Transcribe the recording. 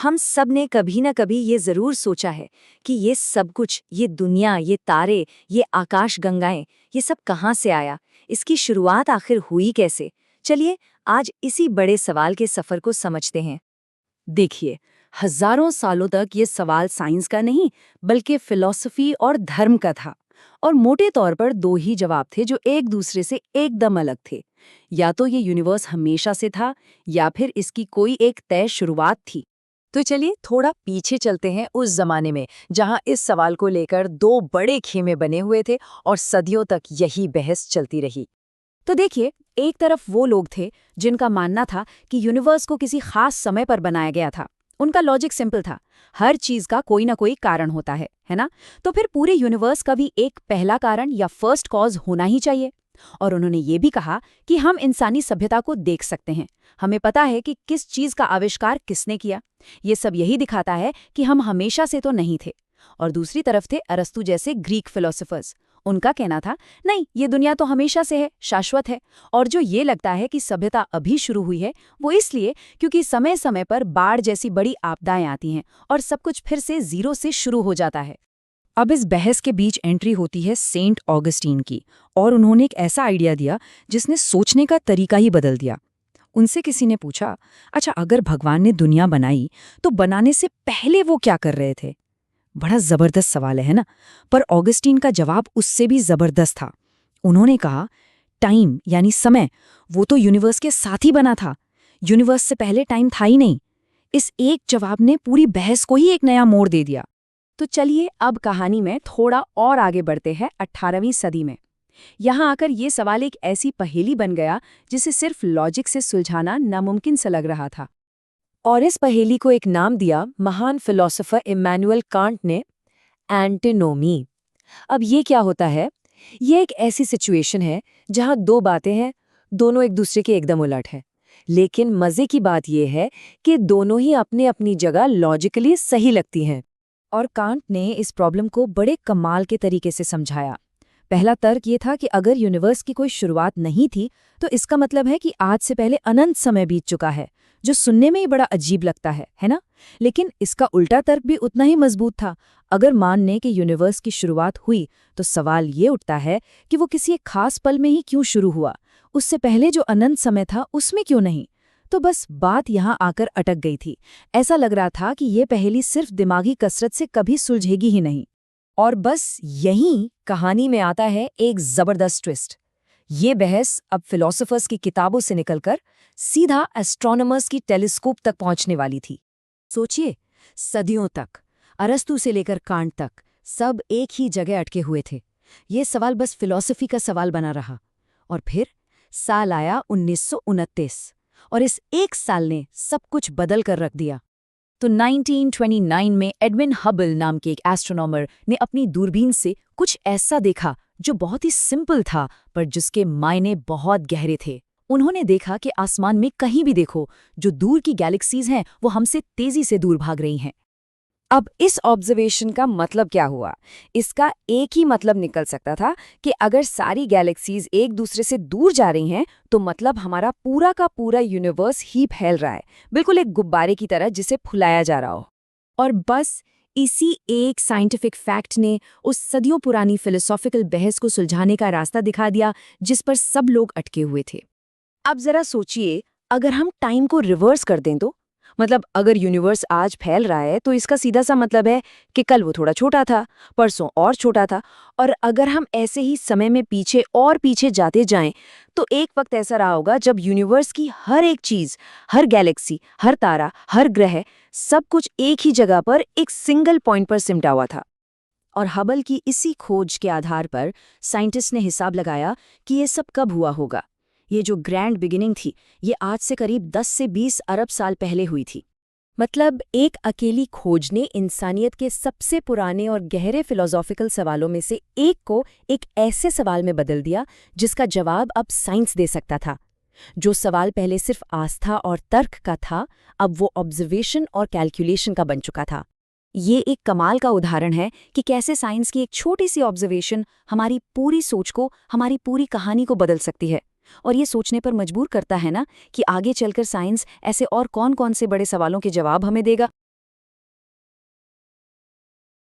हम सब ने कभी न कभी ये ज़रूर सोचा है कि ये सब कुछ, ये दुनिया, ये तारे, ये आकाश गंगाएं, ये सब कहाँ से आया? इसकी शुरुआत आखिर हुई कैसे? चलिए, आज इसी बड़े सवाल के सफ़र को समझते हैं। देखिए, हजारों सालों तक ये सवाल साइंस का नहीं बल्कि फिलॉसफी और धर्म का था। और मोटे तौर पर दो ही जवाब थे जो एक दूसरे से एकदम अलग थे। या तो ये यूनिवर्स हमेशा से था या फिर इसकी कोई एक तय शुरुआत थी। तो चलिए थोड़ा पीछे चलते हैं उस जमाने में जहां इस सवाल को लेकर दो बड़े खेमे बने हुए थे और सदियों तक यही बहस चलती रही। तो देखिए, एक तरफ वो लोग थे जिनका मानना था कि यूनिवर्स को किसी खास समय पर बनाया गया था। उनका लॉजिक सिंपल था, हर चीज का कोई ना कोई कारण होता है ना? तो फिर पूरे यूनिवर्स का भी एक पहला कारण या फर्स्ट कॉज होना ही चाहिए। और उन्होंने ये भी कहा कि हम इंसानी सभ्यता को देख सकते हैं, हमें पता है कि किस चीज का आविष्कार किसने किया। ये सब यही दिखाता है कि हम हमेशा से तो नहीं थे। और दूसरी तरफ थे अरस्तु जैसे ग्रीक फिलोसोफर्स। उनका कहना था, नहीं, ये दुनिया तो हमेशा से है, शाश्वत है। और जो ये लगता है कि सभ्यता अभी शुरू हुई है, वो इसलिए क्योंकि समय समय पर बाढ़ जैसी बड़ी आपदाएं आती हैं और सब कुछ फिर से जीरो से शुरू हो जाता है। अब इस बहस के बीच एंट्री होती है सेंट ऑगस्टीन की, और उन्होंने एक ऐसा आइडिया दिया जिसने सोचने का तरीका ही बदल दिया। उनसे किसी ने पूछा, अच्छा, अगर भगवान ने दुनिया बनाई तो बनाने से पहले वो क्या कर रहे थे? बड़ा जबरदस्त सवाल है ना? पर ऑगस्टीन का जवाब उससे भी जबरदस्त था। उन्होंने कहा, टाइम यानी समय, वो तो यूनिवर्स के साथ ही बना था। यूनिवर्स से पहले टाइम था ही नहीं। इस एक जवाब ने पूरी बहस को ही एक नया मोड़ दे दिया। तो चलिए अब कहानी में थोड़ा और आगे बढ़ते हैं 18वीं सदी में। यहाँ आकर ये सवाल एक ऐसी पहेली बन गया जिसे सिर्फ लॉजिक से सुलझाना नामुमकिन सा लग रहा था। और इस पहेली को एक नाम दिया महान फिलोसोफर इमैनुअल कांट ने, एंटिनोमी। अब ये क्या होता है? ये एक ऐसी सिचुएशन है जहां दो बातें हैं, दोनों एक दूसरे के एकदम उलट हैं। लेकिन मजे की बात यह है कि दोनों ही अपनी अपनी जगह लॉजिकली सही लगती हैं। और कांट ने इस प्रॉब्लम को बड़े कमाल के तरीके से समझाया। पहला तर्क ये था कि अगर यूनिवर्स की कोई शुरुआत नहीं थी तो इसका मतलब है कि आज से पहले अनंत समय बीत चुका है, जो सुनने में ही बड़ा अजीब लगता है ना? लेकिन इसका उल्टा तर्क भी उतना ही मजबूत था। अगर मान लें कि यूनिवर्स की शुरुआत हुई तो सवाल ये उठता है कि वो किसी एक खास पल में ही क्यों शुरू हुआ, उससे पहले जो अनंत समय था उसमें क्यों नहीं? तो बस बात यहाँ आकर अटक गई थी। ऐसा लग रहा था कि ये पहेली सिर्फ दिमागी कसरत से कभी सुलझेगी ही नहीं। और बस यहीं कहानी में आता है एक जबरदस्त ट्विस्ट। ये बहस अब फिलोसोफर्स की किताबों से निकलकर सीधा एस्ट्रोनॉमर्स की टेलीस्कोप तक पहुंचने वाली थी। सोचिए, सदियों तक, अरस्तु से लेकर कांट तक, सब एक ही जगह अटके हुए थे। ये सवाल बस फिलॉसफी का सवाल बना रहा। और फिर साल आया 1929, और इस एक साल ने सब कुछ बदल कर रख दिया। तो 1929 में एडविन हबल नाम के एक एस्ट्रोनॉमर ने अपनी दूरबीन से कुछ ऐसा देखा जो बहुत ही सिंपल था पर जिसके मायने बहुत गहरे थे। उन्होंने देखा कि आसमान में कहीं भी देखो, जो दूर की गैलेक्सीज हैं वो हमसे तेजी से दूर भाग रही हैं। अब इस ऑब्जर्वेशन का मतलब क्या हुआ? इसका एक ही मतलब निकल सकता था कि अगर सारी गैलेक्सीज एक दूसरे से दूर जा रही हैं तो मतलब हमारा पूरा का पूरा यूनिवर्स ही फैल रहा है, बिल्कुल एक गुब्बारे की तरह जिसे फुलाया जा रहा हो। और बस इसी एक साइंटिफिक फैक्ट ने उस सदियों पुरानी फिलोसॉफिकल बहस को सुलझाने का रास्ता दिखा दिया जिस पर सब लोग अटके हुए थे। अब जरा सोचिए, अगर हम टाइम को रिवर्स कर दें तो मतलब अगर यूनिवर्स आज फैल रहा है तो इसका सीधा सा मतलब है कि कल वो थोड़ा छोटा था, परसों और छोटा था। और अगर हम ऐसे ही समय में पीछे और पीछे जाते जाएं तो एक वक्त ऐसा रहा होगा जब यूनिवर्स की हर एक चीज, हर गैलेक्सी, हर तारा, हर ग्रह, सब कुछ एक ही जगह पर एक सिंगल पॉइंट पर सिमटा हुआ था। और हबल की इसी खोज के आधार पर साइंटिस्ट ने हिसाब लगाया कि ये सब कब हुआ होगा। ये जो ग्रैंड बिगिनिंग थी, ये आज से करीब 10 से 20 अरब साल पहले हुई थी। मतलब एक अकेली खोज ने इंसानियत के सबसे पुराने और गहरे फिलोसॉफिकल सवालों में से एक को एक ऐसे सवाल में बदल दिया जिसका जवाब अब साइंस दे सकता था। जो सवाल पहले सिर्फ आस्था और तर्क का था, अब वो ऑब्जर्वेशन और कैलकुलेशन का बन चुका था। ये एक कमाल का उदाहरण है कि कैसे साइंस की एक छोटी सी ऑब्जर्वेशन हमारी पूरी सोच को, हमारी पूरी कहानी को बदल सकती है। और ये सोचने पर मजबूर करता है ना कि आगे चलकर साइंस ऐसे और कौन-कौन से बड़े सवालों के जवाब हमें देगा।